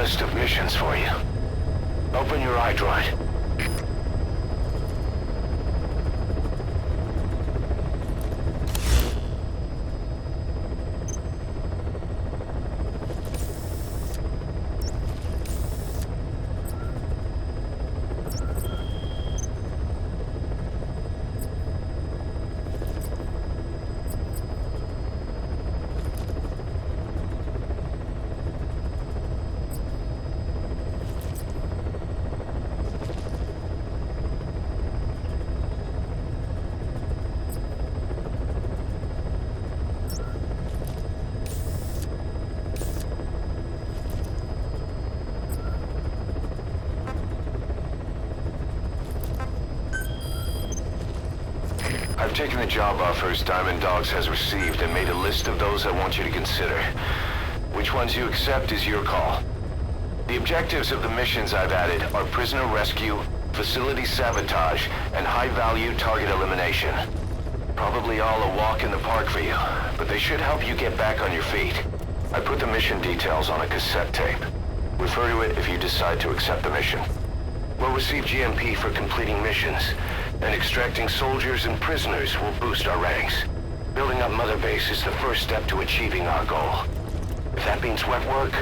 list of missions for you. Open your iDroid. I've taken the job offers Diamond Dogs has received and made a list of those I want you to consider. Which ones you accept is your call. The objectives of the missions I've added are prisoner rescue, facility sabotage, and high-value target elimination. Probably all a walk in the park for you, but they should help you get back on your feet. I put the mission details on a cassette tape. Refer to it if you decide to accept the mission. We'll receive GMP for completing missions, and extracting soldiers and prisoners will boost our ranks. Building up Mother Base is the first step to achieving our goal. If that means wet work,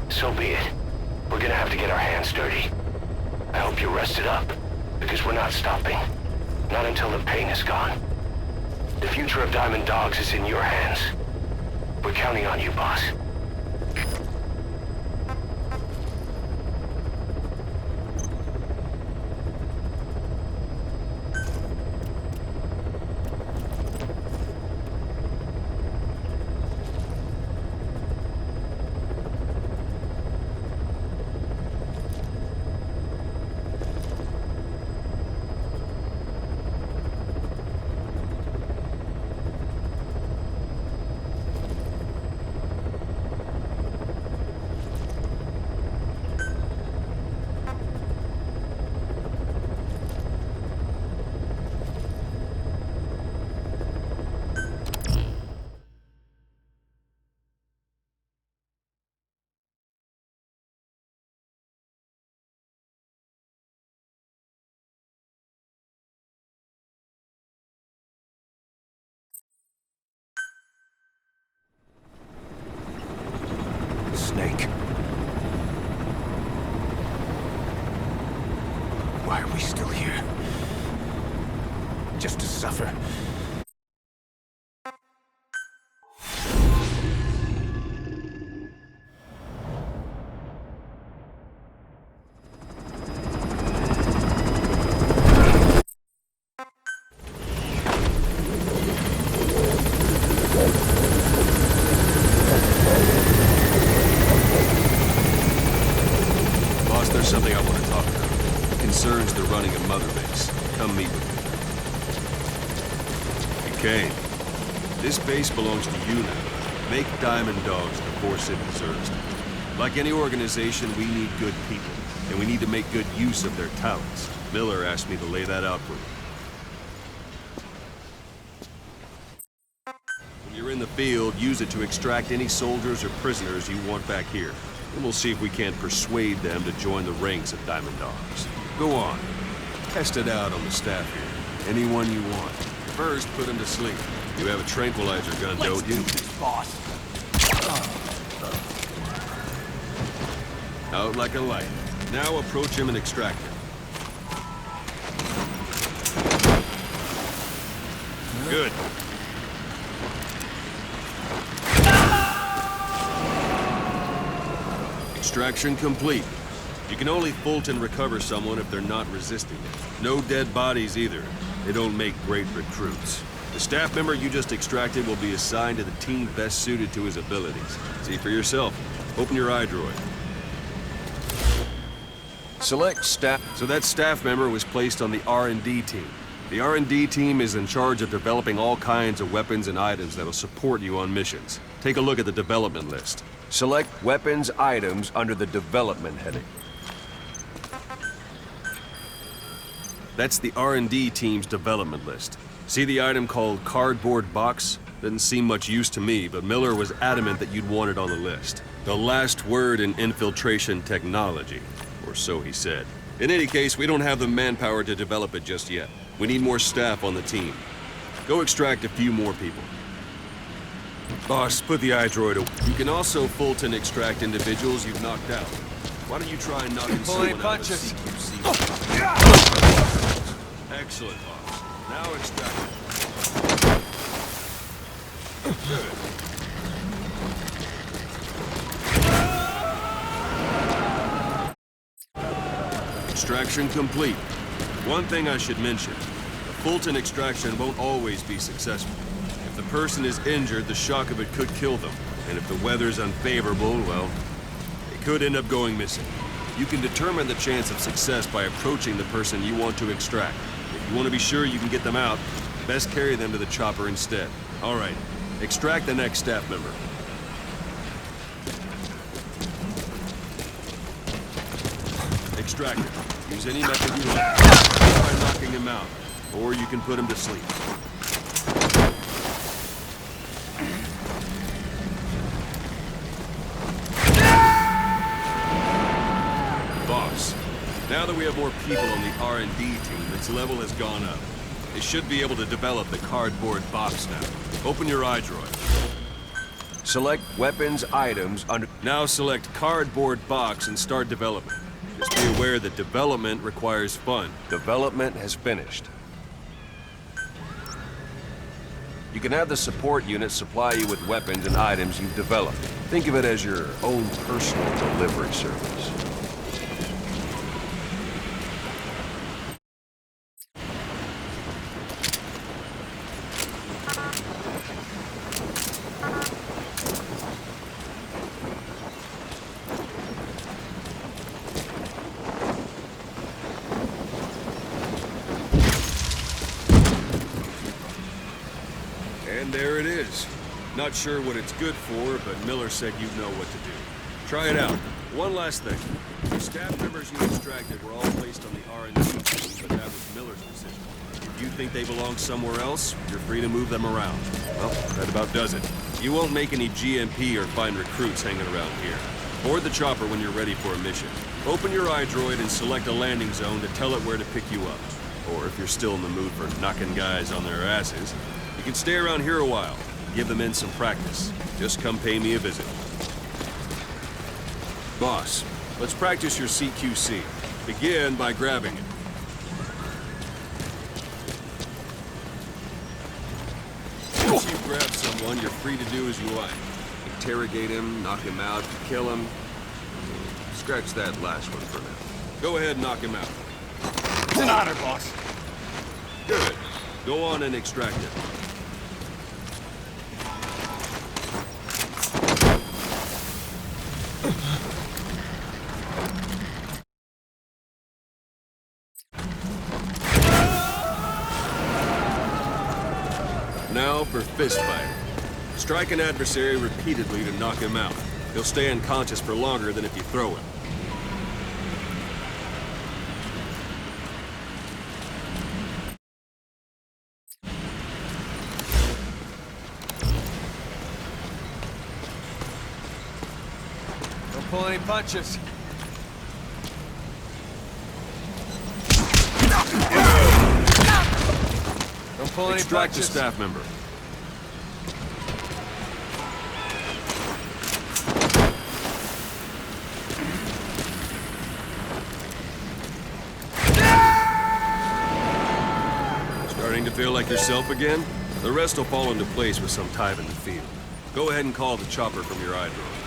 so be it. We're gonna have to get our hands dirty. I hope you're rested up, because we're not stopping. Not until the pain is gone. The future of Diamond Dogs is in your hands. We're counting on you, boss. Snake. Why are we still here? Just to suffer? There's something I want to talk about. It concerns the running of Mother Base. Come meet with me. Hey, Kane. This base belongs to you now. Make Diamond Dogs the force it deserves. Like any organization, we need good people, and we need to make good use of their talents. Miller asked me to lay that out for you. When you're in the field, use it to extract any soldiers or prisoners you want back here. And we'll see if we can't persuade them to join the ranks of Diamond Dogs. Go on. Test it out on the staff here. Anyone you want. First, put him to sleep. You have a tranquilizer gun, don't you? Boss. Out like a light. Now approach him and extract him. Good. Extraction complete. You can only Fulton recover someone if they're not resisting it. No dead bodies either. They don't make great recruits. The staff member you just extracted will be assigned to the team best suited to his abilities. See for yourself. Open your iDroid. Select staff. So that staff member was placed on the R&D team. The R&D team is in charge of developing all kinds of weapons and items that'll support you on missions. Take a look at the development list. Select weapons items under the development heading. That's the R&D team's development list. See the item called cardboard box? Didn't seem much use to me, but Miller was adamant that you'd want it on the list. The last word in infiltration technology, or so he said. In any case, we don't have the manpower to develop it just yet. We need more staff on the team. Go extract a few more people. Boss, put the iDroid away. You can also Fulton extract individuals you've knocked out. Why don't you try knocking someone out of the CQC? Excellent, boss. Now extract it. Good. Extraction complete. One thing I should mention. A Fulton extraction won't always be successful. If the person is injured, the shock of it could kill them. And if the weather's unfavorable, well, it could end up going missing. You can determine the chance of success by approaching the person you want to extract. If you want to be sure you can get them out, best carry them to the chopper instead. All right, extract the next staff member. Extract it. Use any method you like. Try knocking him out, or you can put him to sleep. Boss, now that we have more people on the R&D team, its level has gone up. They should be able to develop the cardboard box now. Open your iDroid. Select weapons items under... Now select cardboard box and start development. Just be aware that development requires fun. Development has finished. You can have the support unit supply you with weapons and items you've developed. Think of it as your own personal delivery service. And there it is. Not sure what it's good for, but Miller said you'd know what to do. Try it out. One last thing. The staff members you extracted were all placed on the R&D team, but that was Miller's decision. If you think they belong somewhere else, you're free to move them around. Well, that about does it. You won't make any GMP or find recruits hanging around here. Board the chopper when you're ready for a mission. Open your iDroid and select a landing zone to tell it where to pick you up. Or if you're still in the mood for knocking guys on their asses, you can stay around here a while. Give the men some practice. Just come pay me a visit. Boss, let's practice your CQC. Begin by grabbing it. Once you've grabbed someone, you're free to do as you like. Interrogate him, knock him out, kill him. Scratch that last one for now. Go ahead and knock him out. It's an honor, boss. Good. Go on and extract it. Now for fist fighting. Strike an adversary repeatedly to knock him out. He'll stay unconscious for longer than if you throw him. Don't pull any punches. Don't pull any Extract a punches. staff member. Starting to feel like yourself again? The rest will fall into place with some time in the field. Go ahead and call the chopper from your iDroid.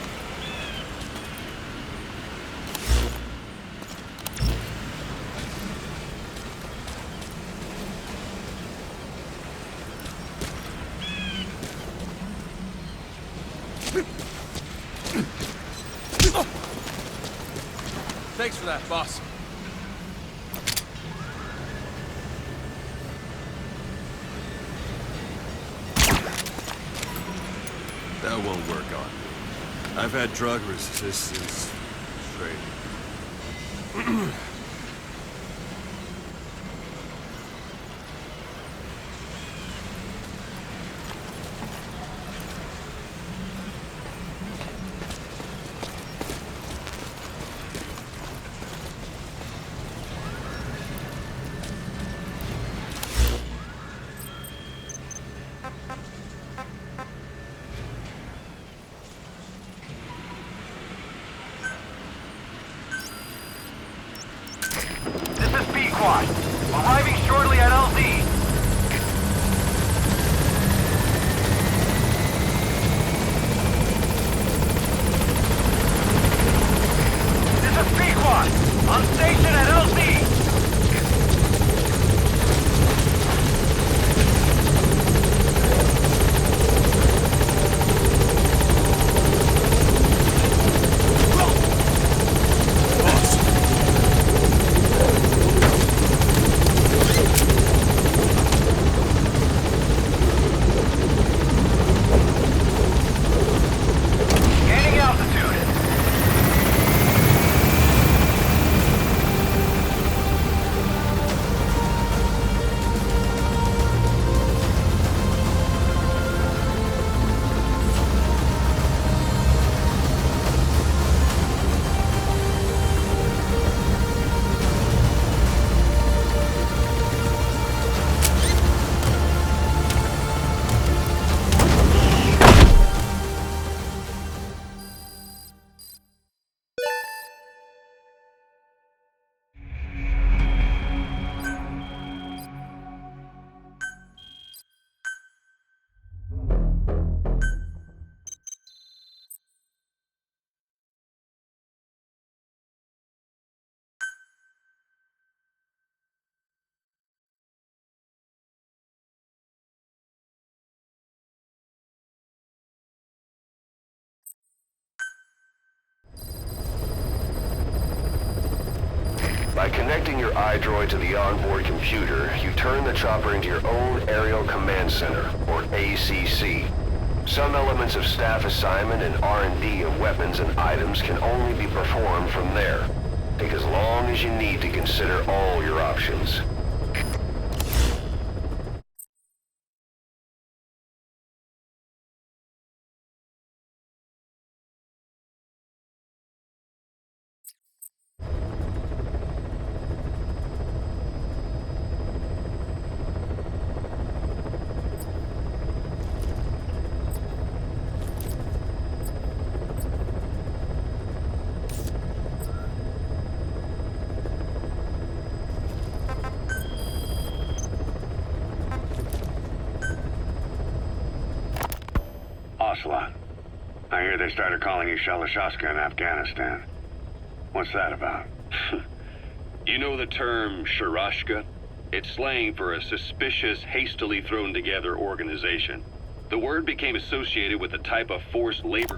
Thanks for that, boss. That won't work on me. I've had drug resistance training. squad. Arriving shortly at LZ. This is Pequod. On station at LZ. Gaining altitude. By connecting your iDroid to the onboard computer, you turn the chopper into your own Aerial Command Center, or ACC. Some elements of staff assignment and R&D of weapons and items can only be performed from there. Take as long as you need to consider all your options. Ocelot. I hear they started calling you Shalashashka in Afghanistan. What's that about? You know the term Sharashka? It's slang for a suspicious, hastily thrown together organization. The word became associated with a type of forced labor.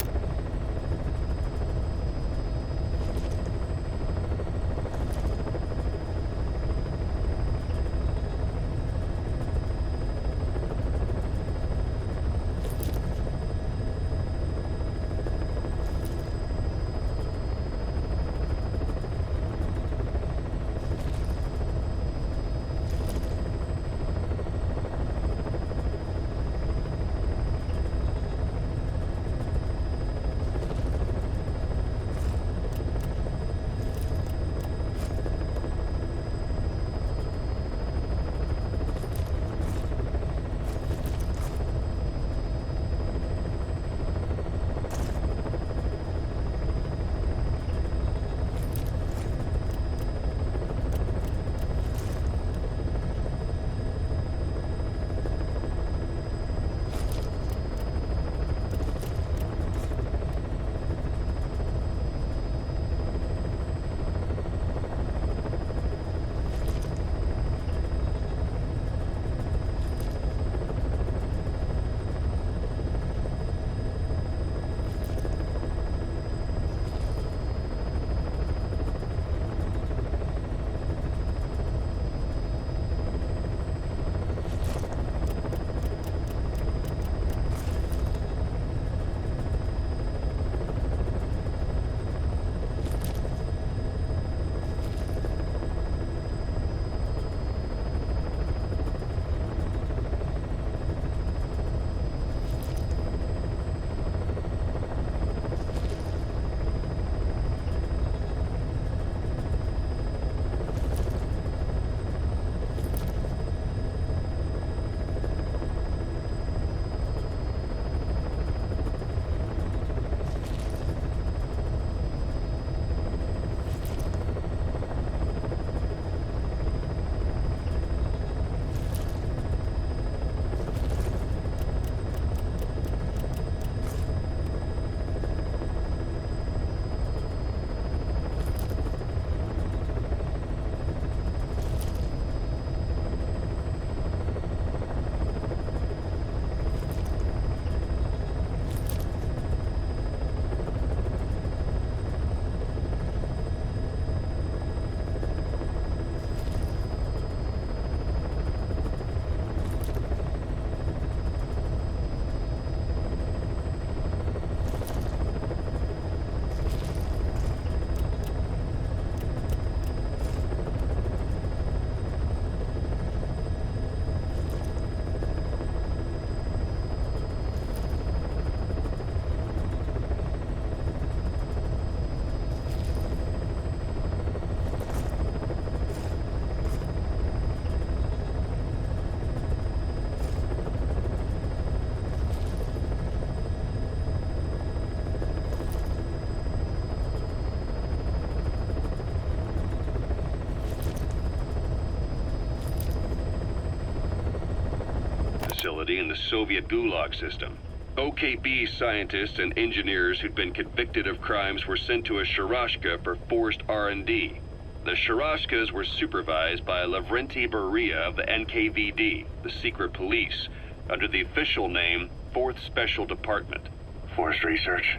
facility in the Soviet Gulag system. OKB scientists and engineers who'd been convicted of crimes were sent to a Sharashka for forced R&D. The Sharashkas were supervised by Lavrenti Beria of the NKVD, the secret police, under the official name 4th Special Department. Forced research?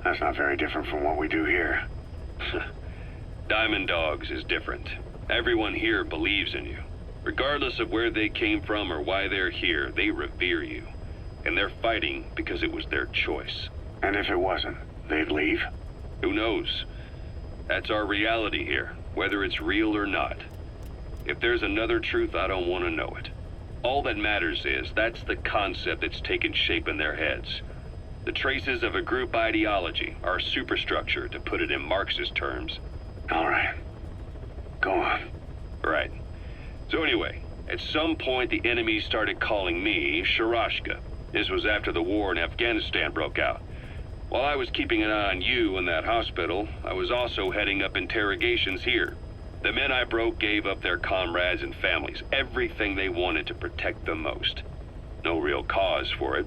That's not very different from what we do here. Diamond Dogs is different. Everyone here believes in you. Regardless of where they came from or why they're here, they revere you. And they're fighting because it was their choice. And if it wasn't, they'd leave? Who knows? That's our reality here, whether it's real or not. If there's another truth, I don't want to know it. All that matters is that's the concept that's taken shape in their heads. The traces of a group ideology, our superstructure, to put it in Marxist terms. All right. Go on. Right. So anyway, at some point the enemy started calling me Sharashka. This was after the war in Afghanistan broke out. While I was keeping an eye on you in that hospital, I was also heading up interrogations here. The men I broke gave up their comrades and families, everything they wanted to protect them most. No real cause for it.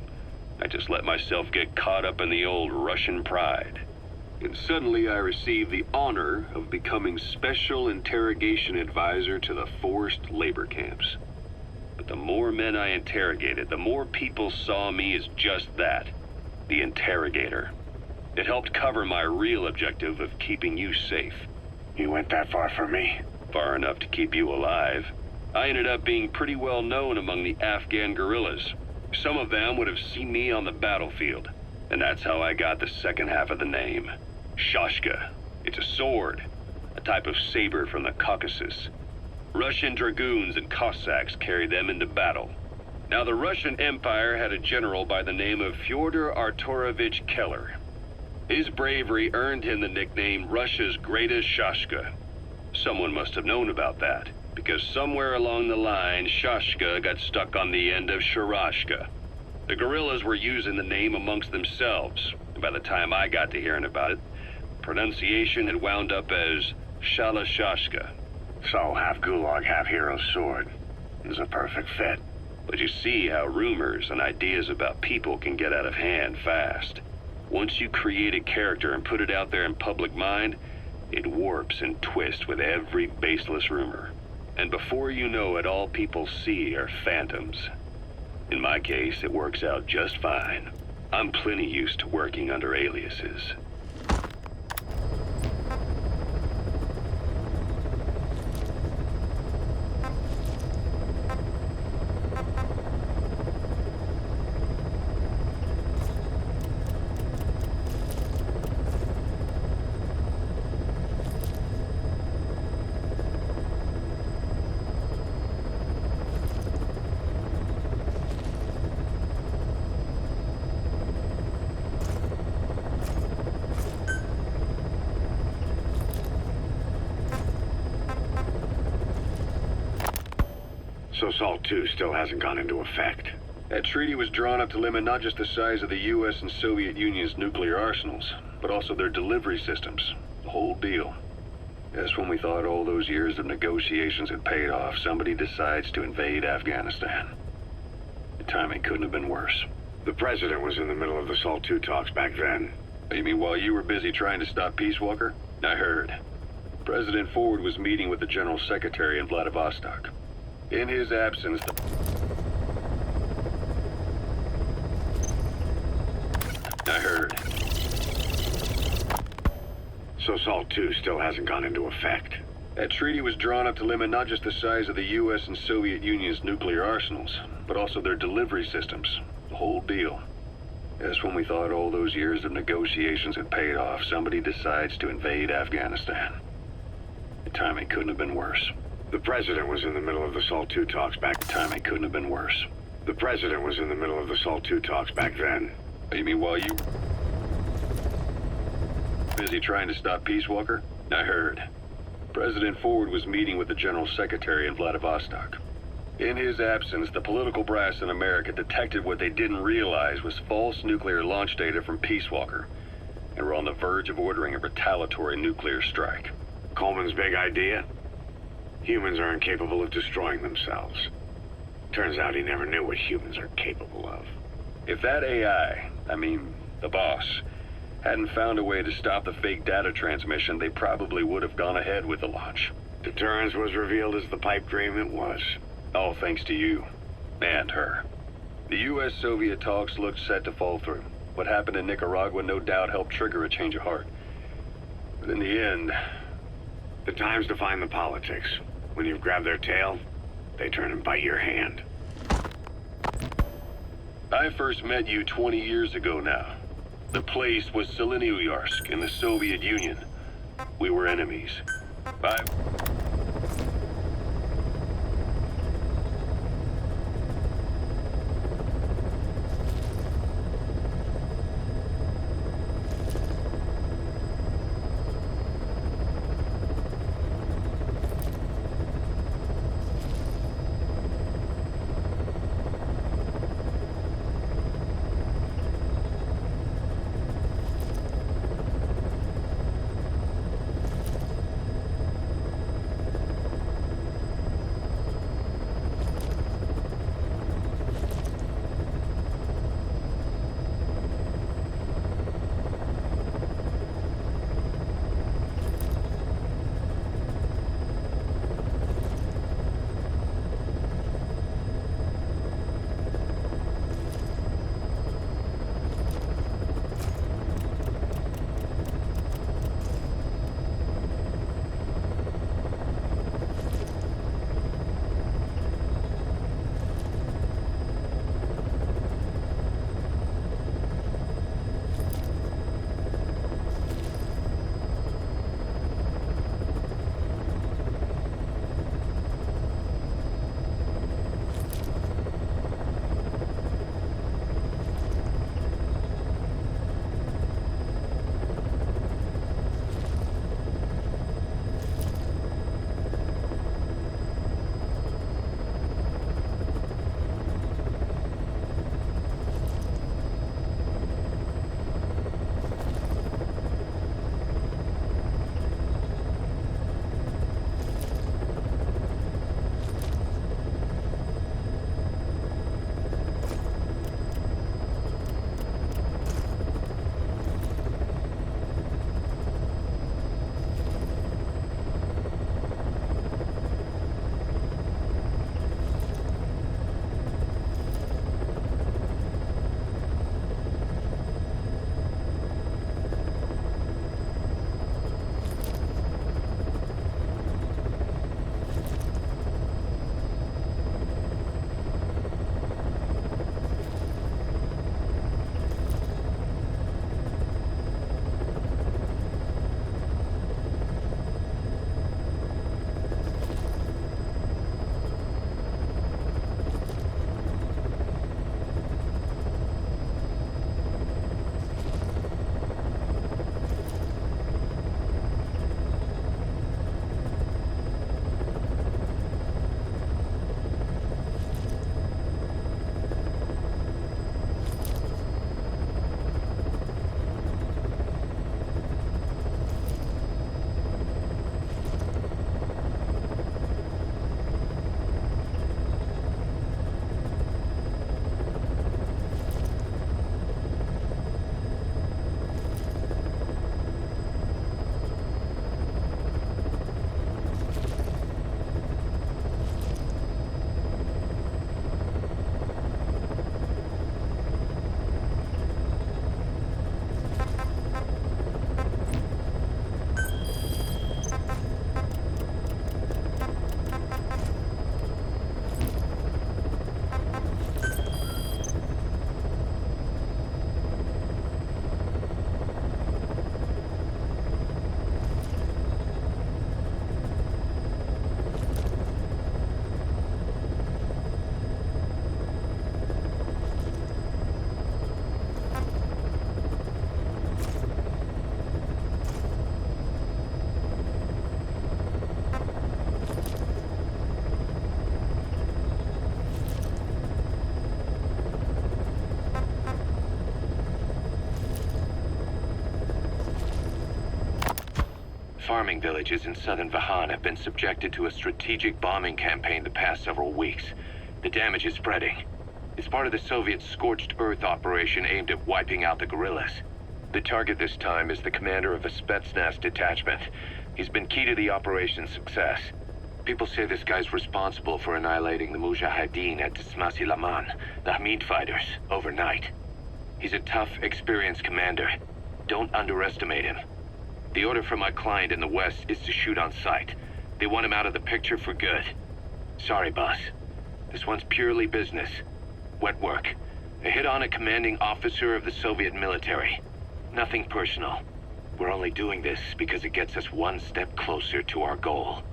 I just let myself get caught up in the old Russian pride. And suddenly I received the honor of becoming Special Interrogation Advisor to the forced labor camps. But the more men I interrogated, the more people saw me as just that, the interrogator. It helped cover my real objective of keeping you safe. You went that far for me? Far enough to keep you alive. I ended up being pretty well known among the Afghan guerrillas. Some of them would have seen me on the battlefield, and that's how I got the second half of the name. Shashka. It's a sword, a type of saber from the Caucasus. Russian dragoons and Cossacks carried them into battle. Now, the Russian Empire had a general by the name of Fyodor Arturovich Keller. His bravery earned him the nickname Russia's Greatest Shashka. Someone must have known about that, because somewhere along the line, Shashka got stuck on the end of Sharashka. The guerrillas were using the name amongst themselves, and by the time I got to hearing about it, pronunciation had wound up as Shalashashka. So, half Gulag, half Hero Sword. Is a perfect fit. But you see how rumors and ideas about people can get out of hand fast. Once you create a character and put it out there in public mind, it warps and twists with every baseless rumor. And before you know it, all people see are phantoms. In my case, it works out just fine. I'm plenty used to working under aliases. So SALT II still hasn't gone into effect. That treaty was drawn up to limit not just the size of the U.S. and Soviet Union's nuclear arsenals, but also their delivery systems. The whole deal. Just when we thought all those years of negotiations had paid off, somebody decides to invade Afghanistan. The timing couldn't have been worse. The president was in the middle of the SALT II talks back then. You mean while you were busy trying to stop Peace Walker? I heard. President Ford was meeting with the General Secretary in Vladivostok. In his absence, I heard. So SALT II still hasn't gone into effect. That treaty was drawn up to limit not just the size of the U.S. and Soviet Union's nuclear arsenals, but also their delivery systems. The whole deal. Just when we thought all those years of negotiations had paid off, somebody decides to invade Afghanistan. The timing couldn't have been worse. The president was in the middle of the SALT II talks back. Timing couldn't have been worse. The president was in the middle of the SALT II talks back then. You mean while you busy trying to stop Peace Walker? I heard. President Ford was meeting with the General Secretary in Vladivostok. In his absence, the political brass in America detected what they didn't realize was false nuclear launch data from Peace Walker, and were on the verge of ordering a retaliatory nuclear strike. Coleman's big idea? Humans are incapable of destroying themselves. Turns out he never knew what humans are capable of. If that AI, I mean, the boss, hadn't found a way to stop the fake data transmission, they probably would have gone ahead with the launch. Deterrence was revealed as the pipe dream it was. All thanks to you. And her. The U.S.-Soviet talks looked set to fall through. What happened in Nicaragua no doubt helped trigger a change of heart. But in the end... The times define the politics. When you've grabbed their tail, they turn and bite your hand. I first met you 20 years ago now. The place was Selenouyarsk in the Soviet Union. We were enemies. Farming villages in southern Vahan have been subjected to a strategic bombing campaign the past several weeks. The damage is spreading. It's part of the Soviet Scorched Earth operation aimed at wiping out the guerrillas. The target this time is the commander of a Spetsnaz detachment. He's been key to the operation's success. People say this guy's responsible for annihilating the Mujahideen at Tismasi Laman, the Hamid fighters, overnight. He's a tough, experienced commander. Don't underestimate him. The order from my client in the West is to shoot on sight. They want him out of the picture for good. Sorry, boss. This one's purely business. Wet work. A hit on a commanding officer of the Soviet military. Nothing personal. We're only doing this because it gets us one step closer to our goal.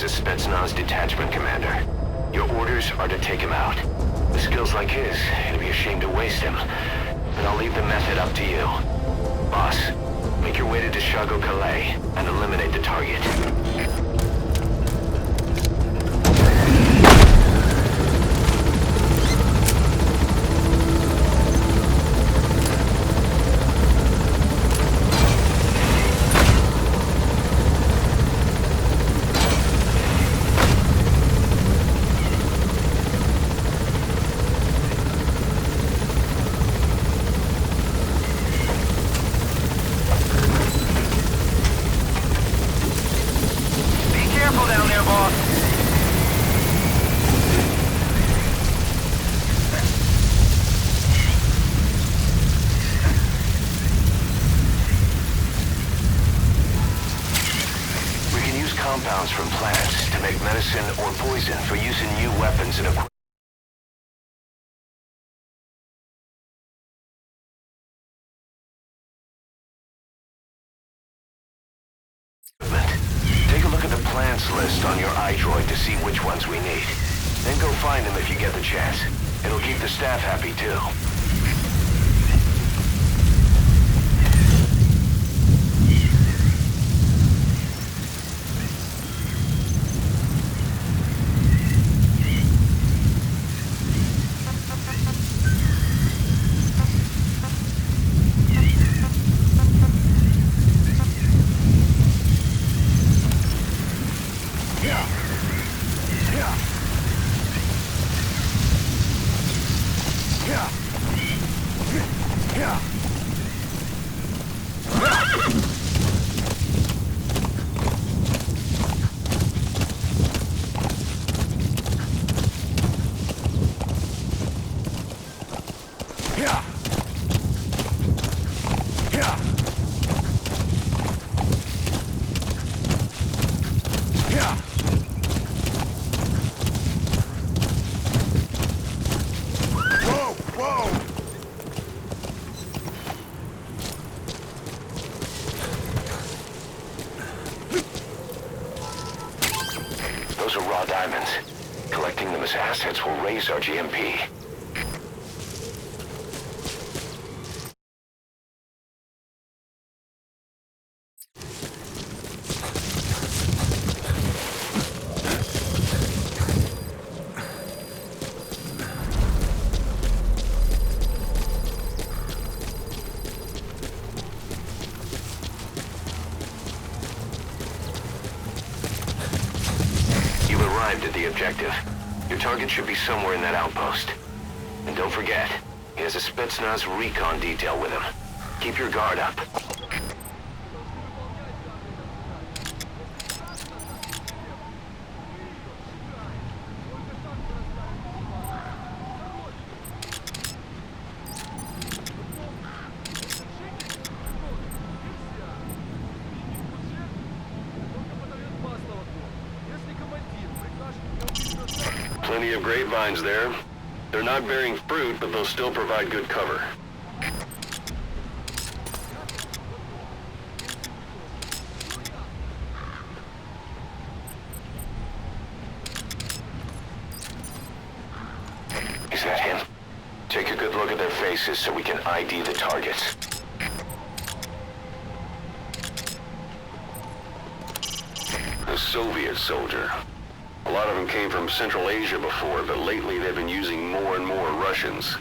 as a Spetsnaz detachment commander. Your orders are to take him out. With skills like his, it'd be a shame to waste him. But I'll leave the method up to you. Boss, make your way to Dishago Calais and eliminate the target. Compounds from plants to make medicine or poison for use in new weapons and equipment. Take a look at the plants list on your iDroid to see which ones we need. Then go find them if you get the chance. It'll keep the staff happy too. Those are raw diamonds. Collecting them as assets will raise our GMP. At the objective. Your target should be somewhere in that outpost. And don't forget, he has a Spetsnaz recon detail with him. Keep your guard up. Plenty of grapevines there. They're not bearing fruit, but they'll still provide good cover. Is that him? Take a good look at their faces so we can ID the targets. A Soviet soldier. A lot of them came from Central Asia before, but lately they've been using more and more Russians.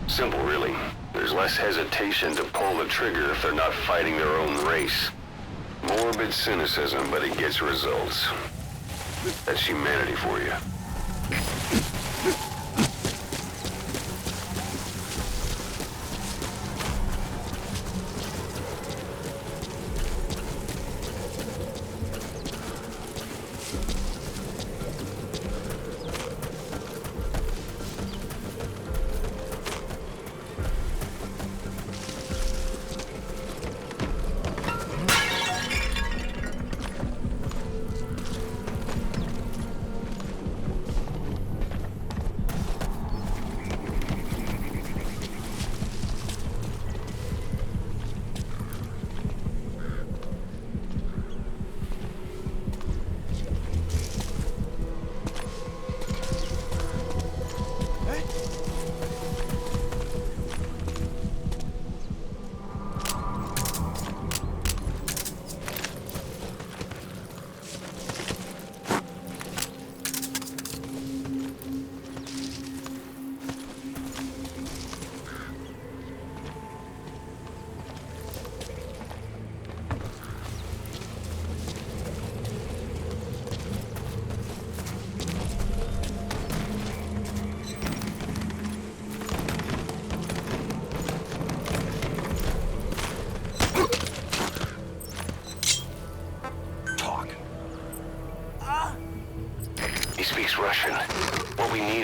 Simple, really. There's less hesitation to pull the trigger if they're not fighting their own race. Morbid cynicism, but it gets results. That's humanity for you.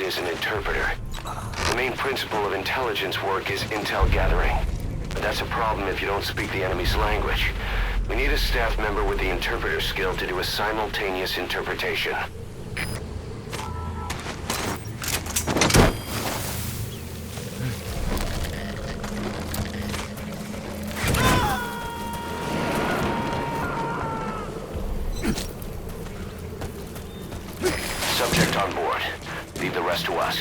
is an interpreter. The main principle of intelligence work is intel gathering. But that's a problem if you don't speak the enemy's language. We need a staff member with the interpreter skill to do a simultaneous interpretation. Subject on board. Leave the rest to us.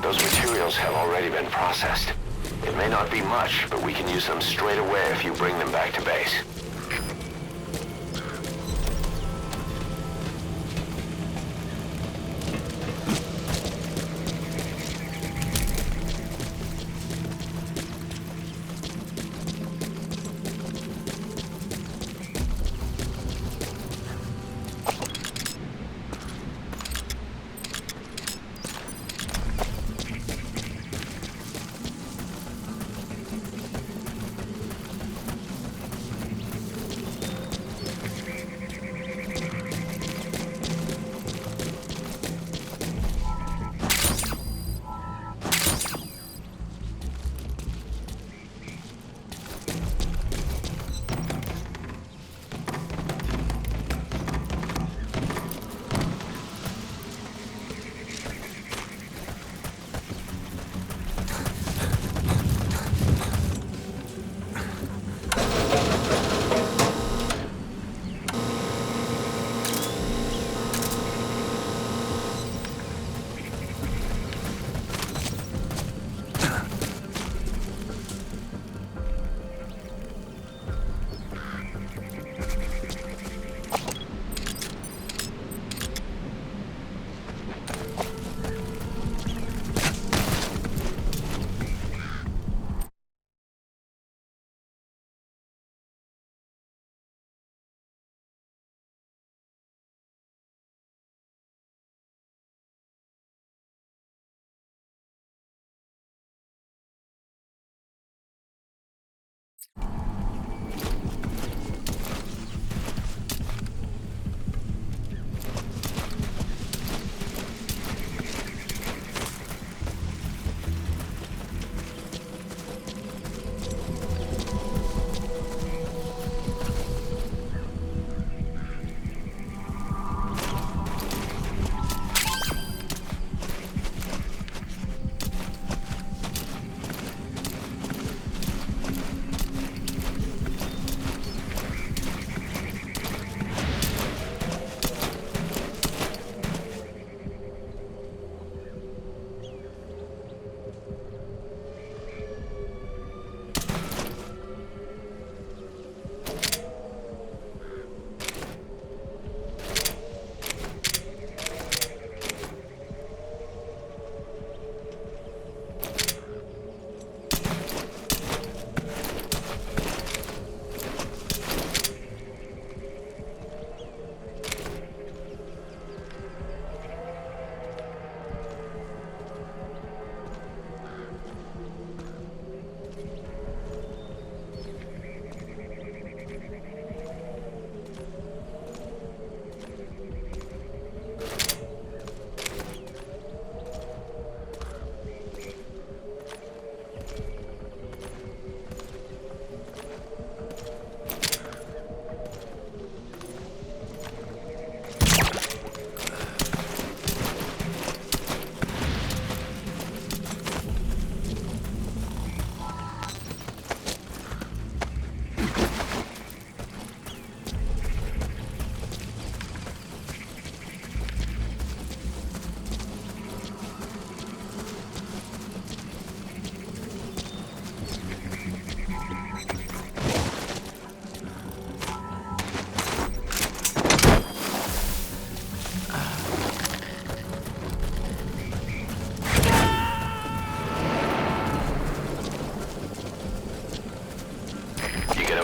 Those materials have already been processed. It may not be much, but we can use them straight away if you bring them back to base.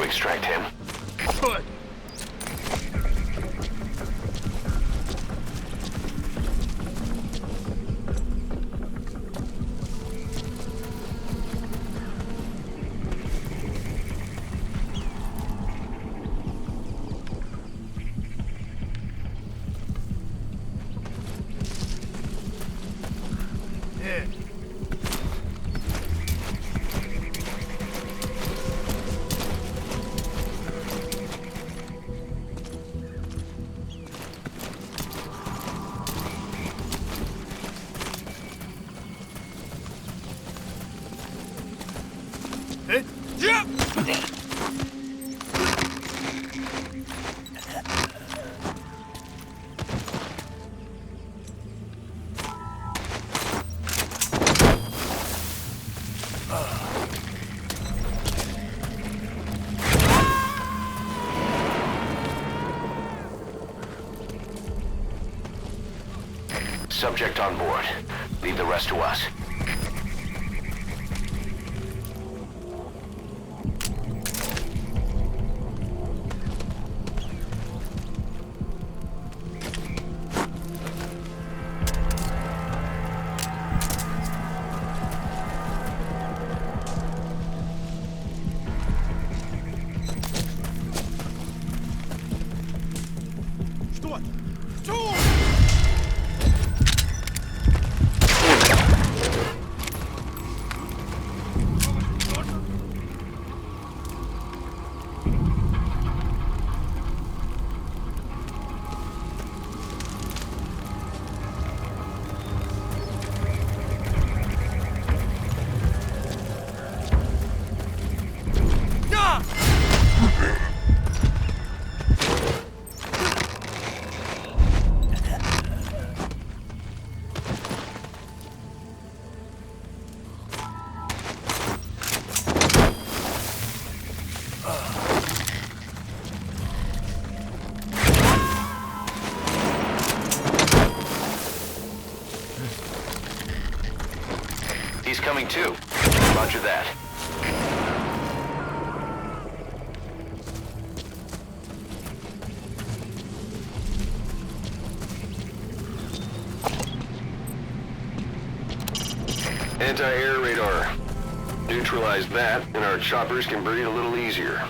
Extract him. Good. Subject on board. Leave the rest to us. He's coming too. Roger that. Anti-air radar. Neutralize that, and our choppers can breathe a little easier.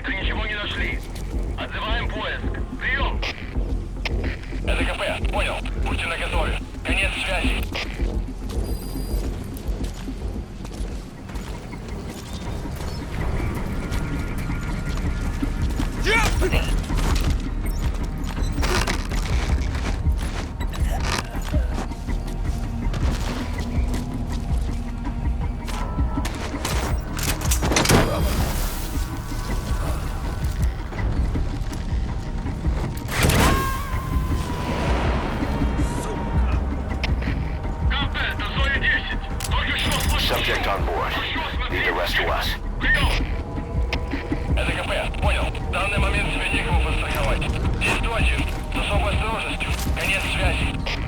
пока ничего не нашли. Отзываем поиск. Прием! Это КП. Понял. Будьте наготове. Конец связи. КП, это зоне 10. Только что слышал. Subject on board. Leave the rest to us. Прием! Это КП. Понял. В данный момент тебе некому подстраховать. Действуй один. С особой осторожностью. Конец связи.